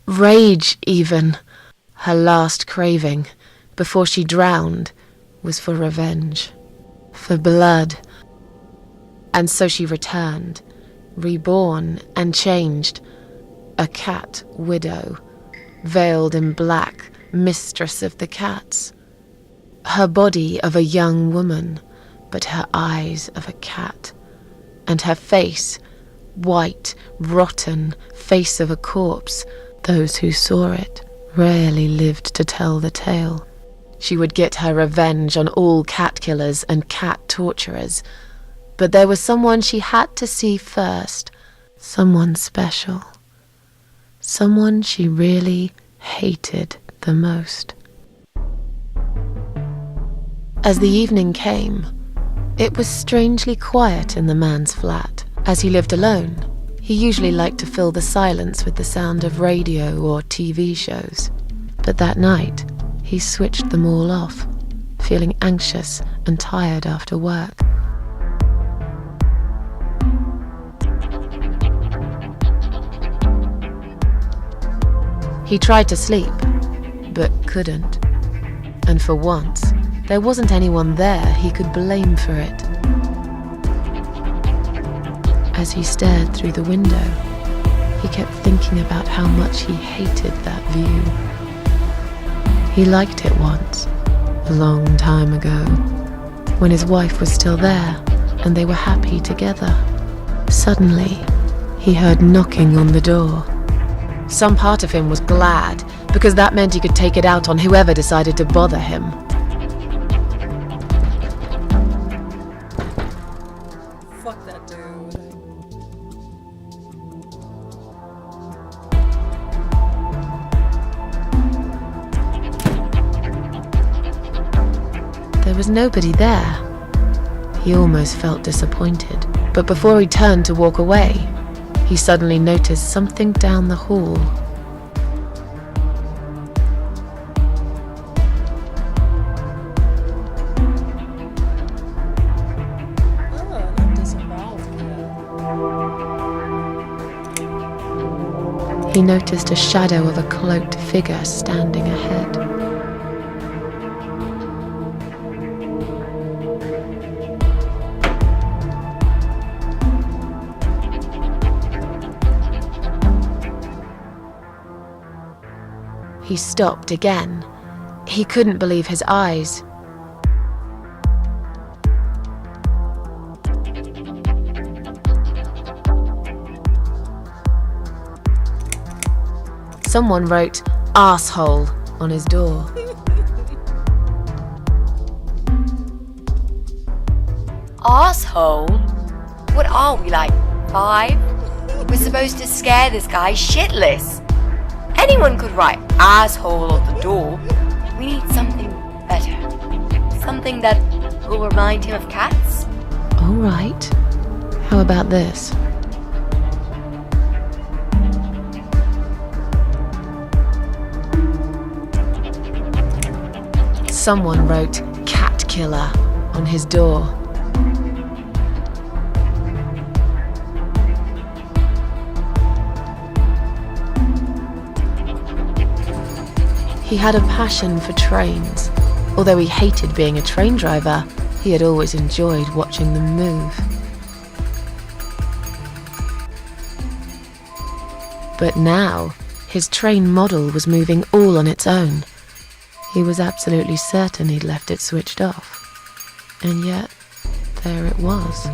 Rage, even. Her last craving, before she drowned, was for revenge. For blood. And so she returned, reborn and changed. A cat widow, veiled in black, mistress of the cats. Her body of a young woman, but her eyes of a cat. And her face, white, rotten, face of a corpse. Those who saw it rarely lived to tell the tale. She would get her revenge on all cat killers and cat torturers. But there was someone she had to see first. Someone special. Someone she really hated the most. As the evening came, it was strangely quiet in the man's flat. As he lived alone, he usually liked to fill the silence with the sound of radio or TV shows. But that night, he switched them all off, feeling anxious and tired after work. He tried to sleep, but couldn't. And for once, there wasn't anyone there he could blame for it. As he stared through the window, he kept thinking about how much he hated that view. He liked it once, a long time ago, when his wife was still there and they were happy together. Suddenly, he heard knocking on the door. Some part of him was glad, because that meant he could take it out on whoever decided to bother him. Fuck that dude. There was nobody there. He almost felt disappointed, but before he turned to walk away, he suddenly noticed something down the hall. Not disemboweled cat. He noticed a shadow of a cloaked figure standing ahead. He stopped again. He couldn't believe his eyes. Someone wrote "asshole" on his door. Asshole? What are we, like 5? We're supposed to scare this guy shitless. Anyone could write asshole on the door. We need something better. Something that will remind him of cats. All right. How about this? Someone wrote "cat killer" on his door. He had a passion for trains. Although he hated being a train driver, he had always enjoyed watching them move. But now, his train model was moving all on its own. He was absolutely certain he'd left it switched off. And yet, there it was,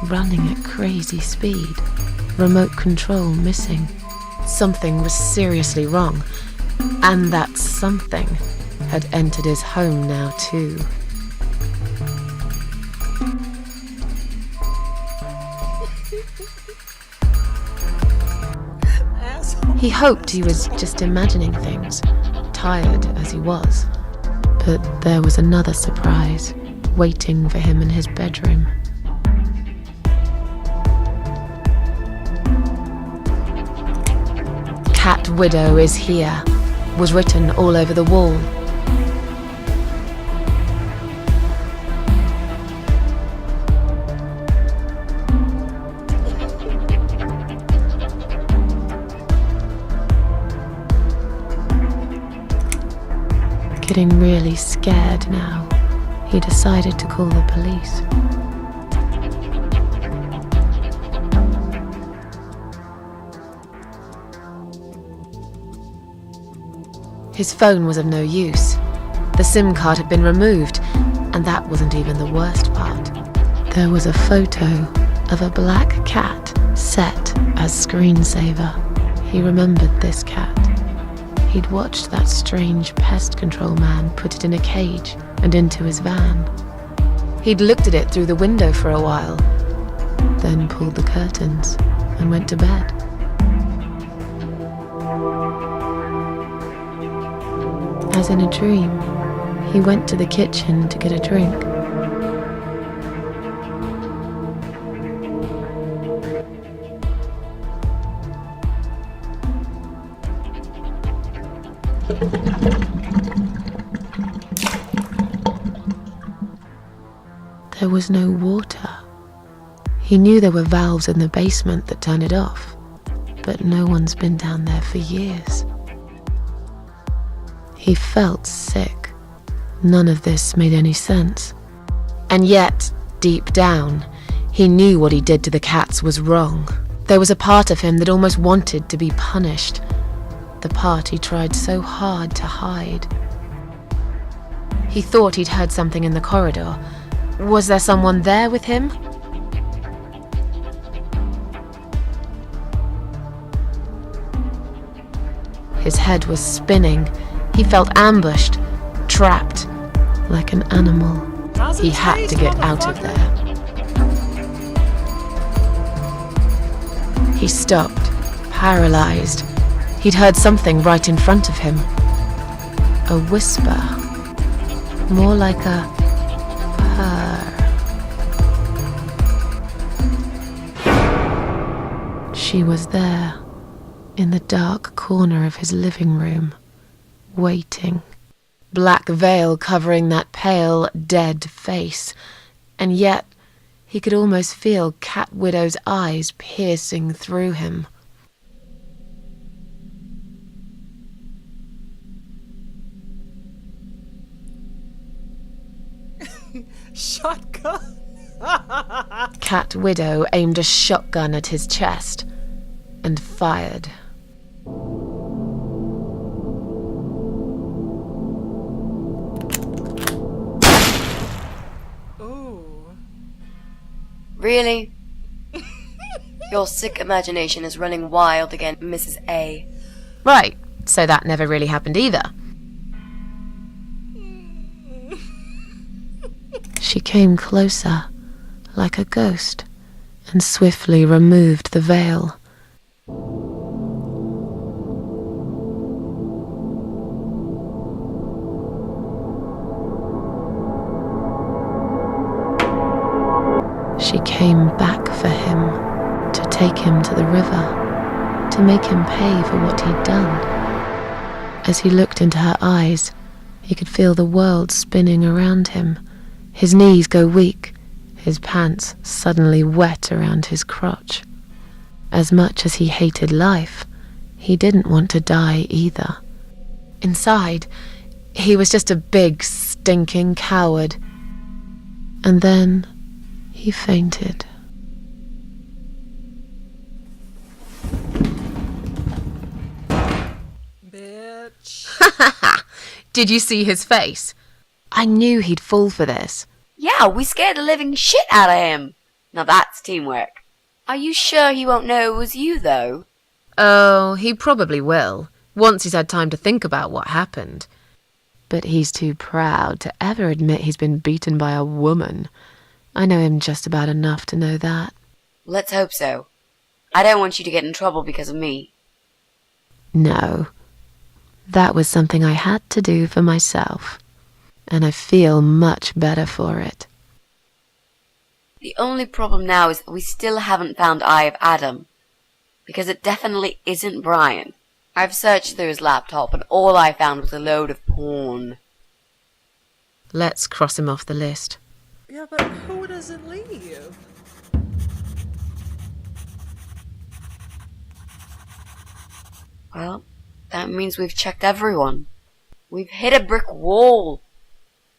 running at crazy speed, remote control missing. Something was seriously wrong. And that something had entered his home now too. He hoped he was just imagining things, tired as he was. But there was another surprise waiting for him in his bedroom. "Cat widow is here," was written all over the wall. Getting really scared now, he decided to call the police. His phone was of no use. The SIM card had been removed, and that wasn't even the worst part. There was a photo of a black cat set as screensaver. He remembered this cat. He'd watched that strange pest control man put it in a cage and into his van. He'd looked at it through the window for a while, then pulled the curtains and went to bed. As in a dream, he went to the kitchen to get a drink. There was no water. He knew there were valves in the basement that turned it off, but no one's been down there for years. He felt sick. None of this made any sense. And yet, deep down, he knew what he did to the cats was wrong. There was a part of him that almost wanted to be punished. The part he tried so hard to hide. He thought he'd heard something in the corridor. Was there someone there with him? His head was spinning. He felt ambushed, trapped, like an animal. He had to get out of there. He stopped, paralyzed. He'd heard something right in front of him. A whisper. More like a purr. She was there, in the dark corner of his living room, waiting. Black veil covering that pale, dead face. And yet, he could almost feel Cat Widow's eyes piercing through him. Shotgun? Cat Widow aimed a shotgun at his chest and fired. Really? Your sick imagination is running wild again, Mrs. A. Right, so that never really happened either. She came closer, like a ghost, and swiftly removed the veil. She came back for him, to take him to the river, to make him pay for what he'd done. As he looked into her eyes, he could feel the world spinning around him, his knees go weak, his pants suddenly wet around his crotch. As much as he hated life, he didn't want to die either. Inside, he was just a big, stinking coward. And then he fainted. Bitch. Did you see his face? I knew he'd fall for this. Yeah, we scared the living shit out of him. Now that's teamwork. Are you sure he won't know it was you, though? Oh, he probably will, once he's had time to think about what happened. But he's too proud to ever admit he's been beaten by a woman. I know him just about enough to know that. Let's hope so. I don't want you to get in trouble because of me. No. That was something I had to do for myself. And I feel much better for it. The only problem now is that we still haven't found Eye of Adam. Because it definitely isn't Brian. I've searched through his laptop and all I found was a load of porn. Let's cross him off the list. Yeah, but who does it leave? Well, that means we've checked everyone. We've hit a brick wall.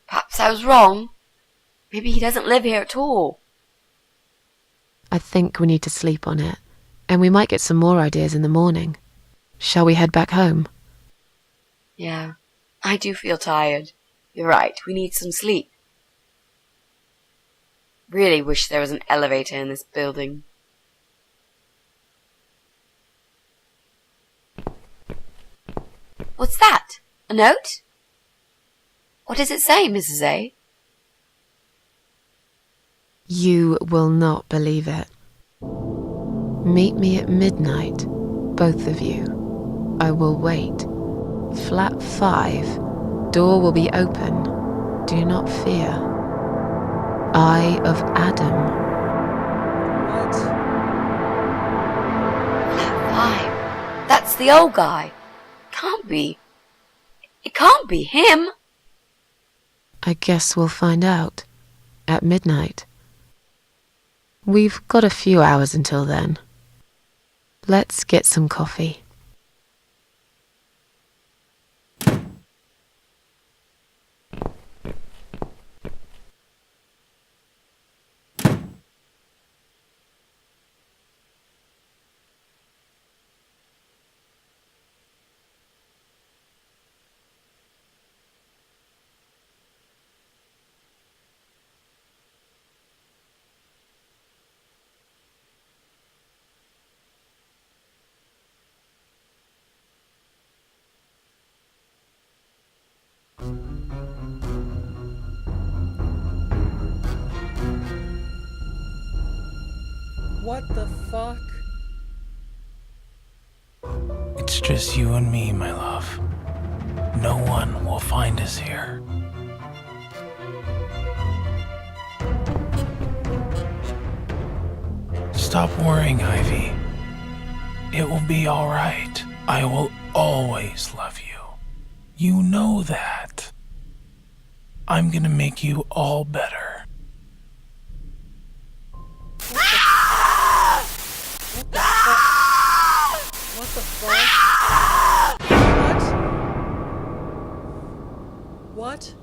Perhaps I was wrong. Maybe he doesn't live here at all. I think we need to sleep on it, and we might get some more ideas in the morning. Shall we head back home? Yeah, I do feel tired. You're right, we need some sleep. Really wish there was an elevator in this building. What's that? A note? What does it say, Mrs. A? You will not believe it. Meet me at midnight, both of you. I will wait. Flat 5. Door will be open. Do not fear. Eye of Adam. What? Flat 5. That's the old guy. Can't be. It can't be him. I guess we'll find out. At midnight. We've got a few hours until then. Let's get some coffee. What the fuck? It's just you and me, my love. No one will find us here. Stop worrying, Ivy. It will be all right. I will always love you. You know that. I'm gonna make you all better. What the fuck? What? What?